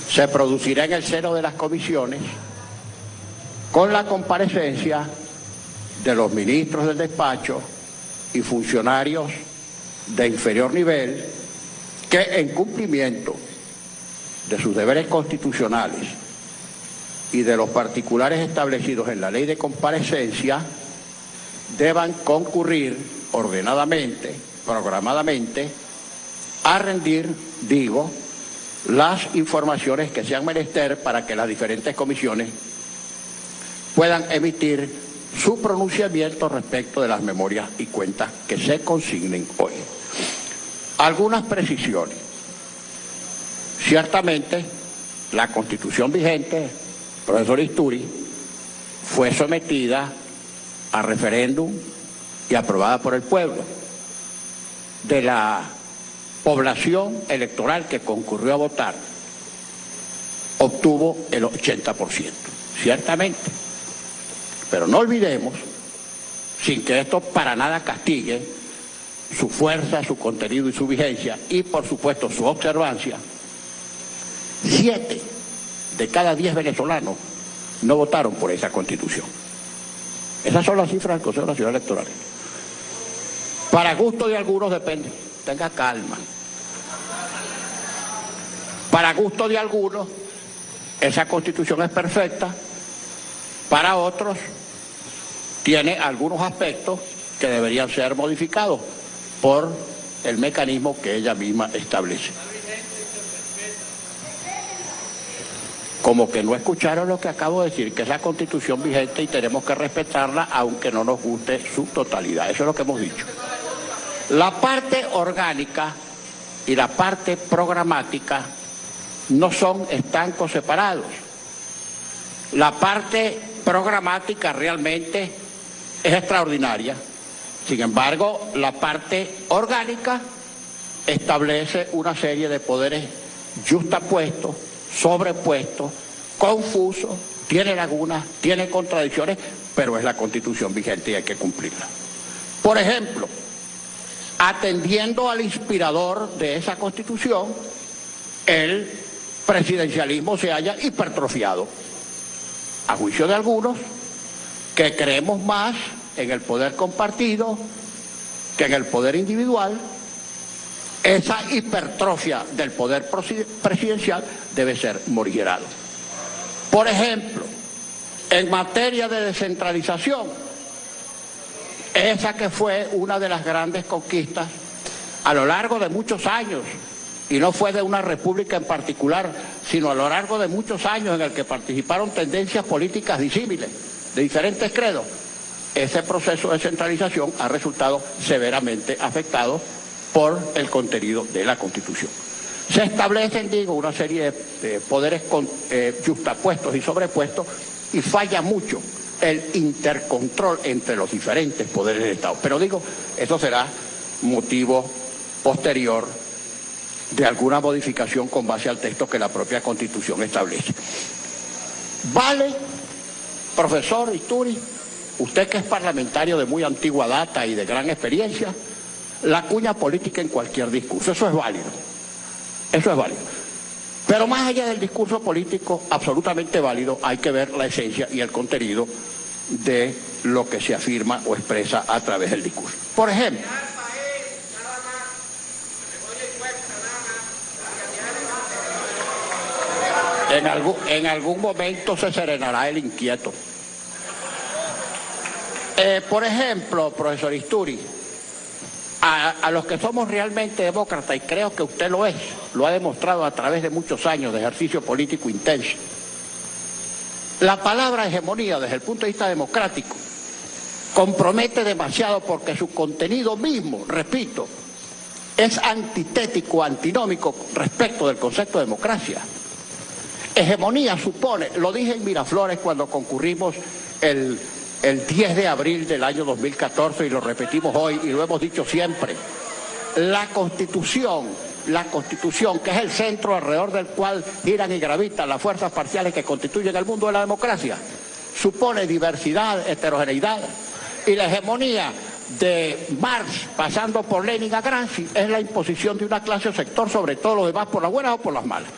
se producirá en el seno de las comisiones con la comparecencia de los ministros del despacho y funcionarios de inferior nivel que, en cumplimiento de sus deberes constitucionales y de los particulares establecidos en la ley de comparecencia, deban concurrir ordenadamente, programadamente, a rendir, las informaciones que sean menester para que las diferentes comisiones puedan emitir su pronunciamiento respecto de las memorias y cuentas que se consignen hoy. Algunas precisiones. Ciertamente, la Constitución vigente, profesor Isturi, fue sometida a referéndum y aprobada por el pueblo. De la población electoral que concurrió a votar, obtuvo el 80%, ciertamente. Pero no olvidemos, sin que esto para nada castigue su fuerza, su contenido y su vigencia, y por supuesto su observancia, 7 de cada 10 venezolanos no votaron por esa Constitución. Esas son las cifras del Consejo Nacional Electoral. Para gusto de algunos depende, tenga calma. Para gusto de algunos, esa Constitución es perfecta, para otros tiene algunos aspectos que deberían ser modificados por el mecanismo que ella misma establece. Como que no escucharon lo que acabo de decir, que es la Constitución vigente y tenemos que respetarla aunque no nos guste su totalidad. Eso es lo que hemos dicho. La parte orgánica y la parte programática no son estancos separados. La parte programática realmente es extraordinaria. Sin embargo, la parte orgánica establece una serie de poderes yuxtapuestos, sobrepuestos, confusos, tiene lagunas, tiene contradicciones, pero es la Constitución vigente y hay que cumplirla. Por ejemplo, atendiendo al inspirador de esa Constitución, el presidencialismo se haya hipertrofiado, a juicio de algunos, que creemos más en el poder compartido que en el poder individual. Esa hipertrofia del poder presidencial debe ser morigerada. Por ejemplo, en materia de descentralización, esa que fue una de las grandes conquistas a lo largo de muchos años, y no fue de una república en particular, sino a lo largo de muchos años en el que participaron tendencias políticas disímiles, de diferentes credos. Ese proceso de centralización ha resultado severamente afectado por el contenido de la Constitución. Se establecen, una serie de poderes yuxtapuestos y sobrepuestos, y falla mucho el intercontrol entre los diferentes poderes del Estado. Pero eso será motivo posterior de alguna modificación con base al texto que la propia Constitución establece. Vale, profesor Isturi, usted que es parlamentario de muy antigua data y de gran experiencia, la cuña política en cualquier discurso, eso es válido, eso es válido. Pero más allá del discurso político, absolutamente válido, hay que ver la esencia y el contenido de lo que se afirma o expresa a través del discurso. Por ejemplo, en algún momento se serenará el inquieto. Por ejemplo, profesor Isturi, a los que somos realmente demócratas, y creo que usted lo es, lo ha demostrado a través de muchos años de ejercicio político intenso, la palabra hegemonía desde el punto de vista democrático compromete demasiado porque su contenido mismo, repito, es antitético, antinómico respecto del concepto de democracia. Hegemonía supone, lo dije en Miraflores cuando concurrimos el 10 de abril del año 2014 y lo repetimos hoy y lo hemos dicho siempre, la Constitución, que es el centro alrededor del cual giran y gravitan las fuerzas parciales que constituyen el mundo de la democracia, supone diversidad, heterogeneidad, y la hegemonía de Marx, pasando por Lenin a Gramsci, es la imposición de una clase o sector sobre todos los demás, por las buenas o por las malas.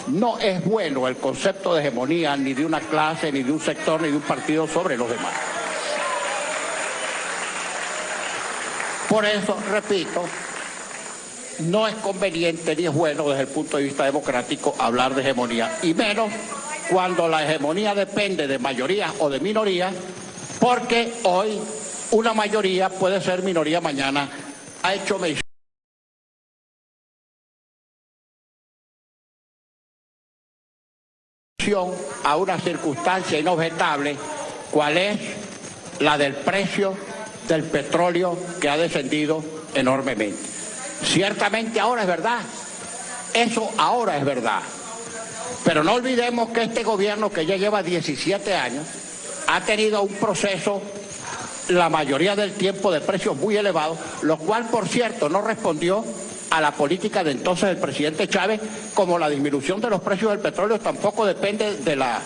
No es bueno el concepto de hegemonía ni de una clase, ni de un sector, ni de un partido sobre los demás. Por eso, repito, no es conveniente ni es bueno desde el punto de vista democrático hablar de hegemonía, y menos cuando la hegemonía depende de mayorías o de minorías, porque hoy una mayoría puede ser minoría mañana. Ha hecho mención a una circunstancia inobjetable, cual es la del precio del petróleo, que ha descendido enormemente. Ciertamente ahora es verdad, eso ahora es verdad, pero no olvidemos que este gobierno, que ya lleva 17 años, ha tenido un proceso la mayoría del tiempo de precios muy elevados, lo cual, por cierto, no respondió a la política de entonces del presidente Chávez, como la disminución de los precios del petróleo tampoco depende de la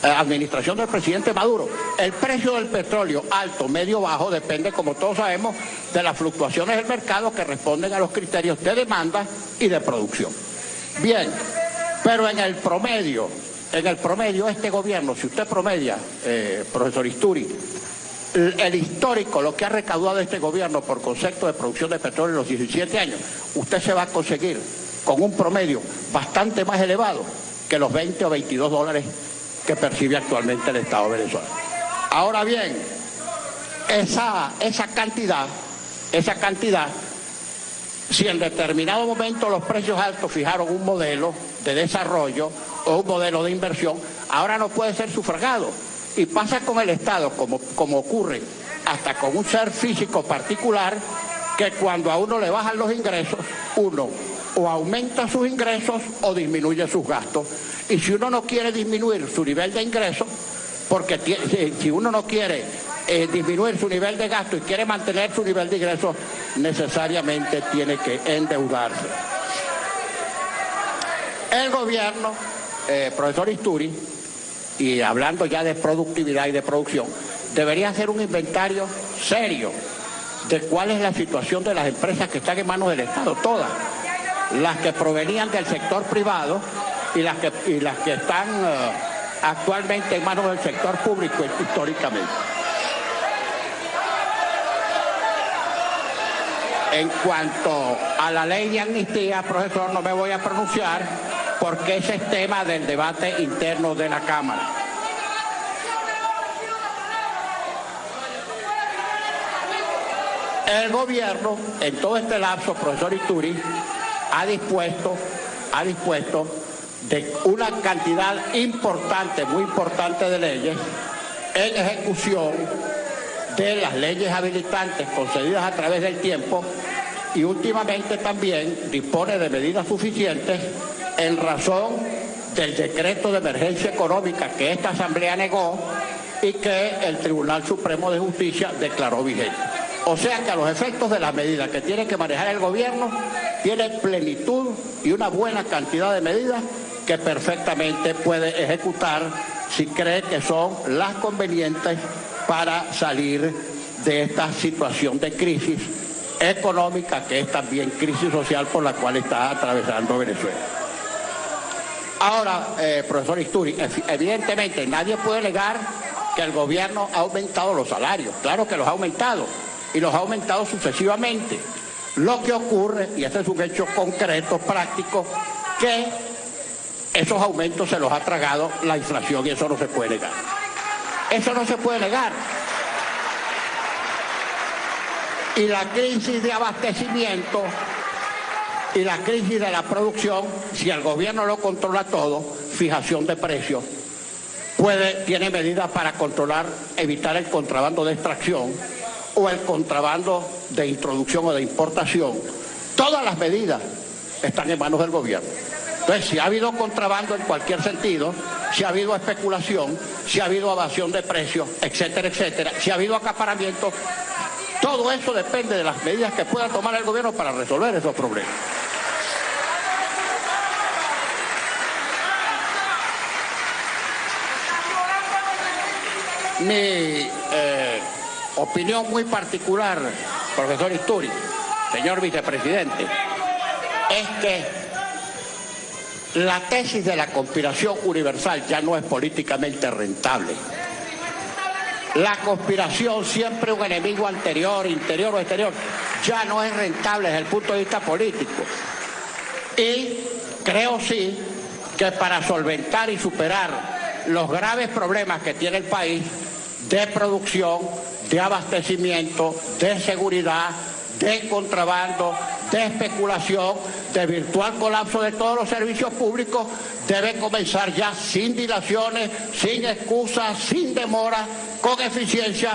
administración del presidente Maduro. El precio del petróleo, alto, medio, bajo, depende, como todos sabemos, de las fluctuaciones del mercado, que responden a los criterios de demanda y de producción. Bien, pero en el promedio este gobierno, si usted promedia, profesor Isturi, el histórico, lo que ha recaudado este gobierno por concepto de producción de petróleo en los 17 años, usted se va a conseguir con un promedio bastante más elevado que los 20 o 22 dólares que percibe actualmente el Estado venezolano. Ahora bien, esa cantidad, si en determinado momento los precios altos fijaron un modelo de desarrollo o un modelo de inversión, ahora no puede ser sufragado. Y pasa con el Estado, como ocurre hasta con un ser físico particular, que cuando a uno le bajan los ingresos, uno o aumenta sus ingresos o disminuye sus gastos. Y si uno no quiere disminuir su nivel de ingresos, porque si uno no quiere disminuir su nivel de gasto y quiere mantener su nivel de ingresos, necesariamente tiene que endeudarse. El gobierno, profesor Isturi, y hablando ya de productividad y de producción, debería hacer un inventario serio de cuál es la situación de las empresas que están en manos del Estado, todas, las que provenían del sector privado y las que están actualmente en manos del sector público históricamente. En cuanto a la ley de amnistía, profesor, no me voy a pronunciar, porque ese es tema del debate interno de la Cámara. El gobierno, en todo este lapso, profesor Isturi, ha dispuesto de una cantidad importante, muy importante de leyes en ejecución de las leyes habilitantes concedidas a través del tiempo, y últimamente también dispone de medidas suficientes en razón del decreto de emergencia económica que esta Asamblea negó y que el Tribunal Supremo de Justicia declaró vigente. O sea que a los efectos de las medidas que tiene que manejar el gobierno, tiene plenitud y una buena cantidad de medidas que perfectamente puede ejecutar si cree que son las convenientes para salir de esta situación de crisis económica, que es también crisis social por la cual está atravesando Venezuela. Ahora, profesor Isturi, evidentemente nadie puede negar que el gobierno ha aumentado los salarios. Claro que los ha aumentado, y los ha aumentado sucesivamente. Lo que ocurre, y este es un hecho concreto, práctico, que esos aumentos se los ha tragado la inflación, y eso no se puede negar. Eso no se puede negar. Y la crisis de abastecimiento y la crisis de la producción, si el gobierno lo controla todo, fijación de precios, tiene medidas para controlar, evitar el contrabando de extracción o el contrabando de introducción o de importación. Todas las medidas están en manos del gobierno. Entonces, si ha habido contrabando en cualquier sentido, si ha habido especulación, si ha habido evasión de precios, etcétera, etcétera, si ha habido acaparamiento, todo eso depende de las medidas que pueda tomar el gobierno para resolver esos problemas. opinión muy particular, profesor Isturi, señor vicepresidente, es que la tesis de la conspiración universal ya no es políticamente rentable. La conspiración, siempre un enemigo anterior, interior o exterior, ya no es rentable desde el punto de vista político. Y creo sí que para solventar y superar los graves problemas que tiene el país de producción, de abastecimiento, de seguridad, de contrabando, de especulación, de virtual colapso de todos los servicios públicos, debe comenzar ya sin dilaciones, sin excusas, sin demora, con eficiencia,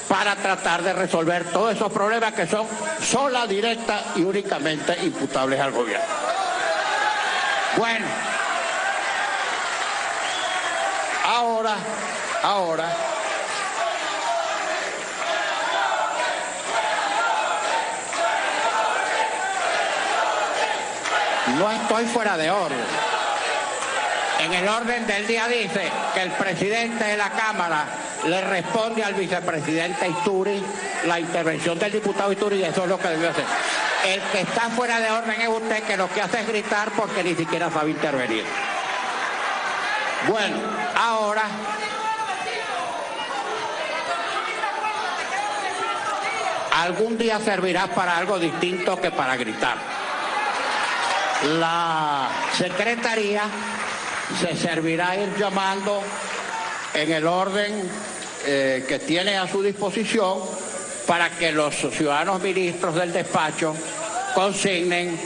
para tratar de resolver todos esos problemas que son sola, directa y únicamente imputables al gobierno. Bueno, ahora, no estoy fuera de orden. En el orden del día dice que el presidente de la Cámara le responde al vicepresidente Isturi la intervención del diputado Isturi, y eso es lo que debió hacer. El que está fuera de orden es usted, que lo que hace es gritar porque ni siquiera sabe intervenir. Bueno, ahora algún día servirá para algo distinto que para gritar. La Secretaría se servirá ir llamando en el orden que tiene a su disposición para que los ciudadanos ministros del despacho consignen